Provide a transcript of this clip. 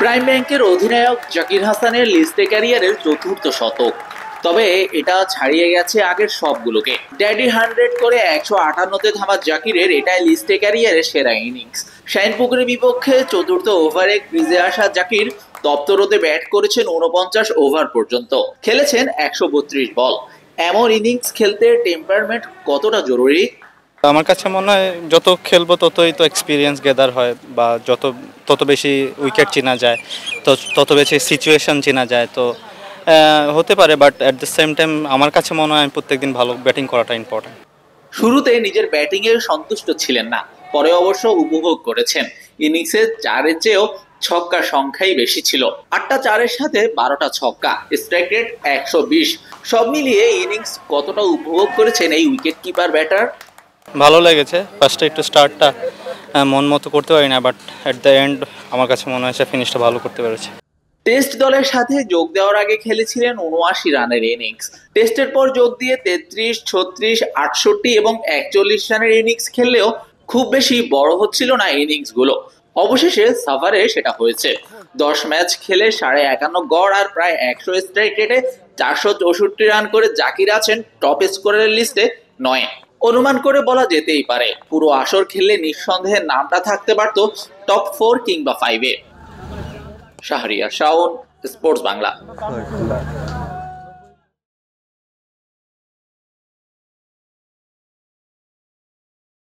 Prime ব্যাংকের অধিনায়ক জাকির হাসানের লিস্টে ক্যারিয়ারের চতুর্থ শতক, তবে এটা ছাড়িয়ে গেছে আগের সবগুলোকে। ড্যাডি 100 করে 158-তে থামা জাকিরের এটাই লিস্টে ক্যারিয়ারের সেরা ইনিংস। শাহিনপুকুরের বিপক্ষে চতুর্থ ওভারে ক্রিজে আসা জাকির দপ্তরতে ব্যাট করেছেন 49 ওভার পর্যন্ত, খেলেছেন 132 বল। এমন ইনিংস খেলতে টেম্পারমেন্ট কতটা জরুরি? আমার কাছে মনে হয় যত খেলবো ততই তো এক্সপিরিয়েন্স গেদার হয়, বা তত বেশি উইকেট চেনা যায়, তো তত বেশি সিচুয়েশন চেনা যায়। তো হতে পারে, but at the same time আমার কাছে মনে হয় প্রত্যেকদিন ভালো ব্যাটিং করাটা ইম্পর্টেন্ট। শুরুতে নিজের ব্যাটিংয়ে সন্তুষ্ট ছিলেন না, পরে অবশ্য উপভোগ করেছেন। ইনিংসে 4-এর চেয়েও ছক্কার সংখ্যাই বেশি ছিল। 8টা 4-এর সাথে 12টা ছক্কা, স্ট্রাইক রেট 120। সব মিলিয়ে ইনিংস কতটা উপভোগ করেছেন এই উইকেট কিপার ব্যাটার? ভালো লেগেছে। ফার্স্টে একটু স্টার্টটা মন মতো করতে পারি না, বাট অ্যাট দ্য এন্ড আমার কাছে মনে হয়েছে ফিনিশটা ভালো করতে পেরেছে। টেস্ট দলের সাথে যোগ দেওয়ার আগে খেলেছিলেন 79 রানের ইনিংস। টেস্টের পর যোগ দিয়ে 33, 36, 68 এবং 41 রানের ইনিংস খেললেও খুব বেশি বড় হচ্ছিল না ইনিংসগুলো। অবশেষে সাভারে সেটা হয়েছে। 10 ম্যাচ খেলে 51.5 গড় আর প্রায় 100 স্ট্রাইক রেটে 464 রান করে জাকির আছেন টপ স্কোরারের লিস্টে 9। অনুমান করে বলা যেতেই পারে পুরো আসর খেললে নিঃসন্দেহে নামটা থাকতে পারত টপ 4 কিংবা 5-এ। শাহরিয়ার শাওন, স্পোর্টস বাংলা।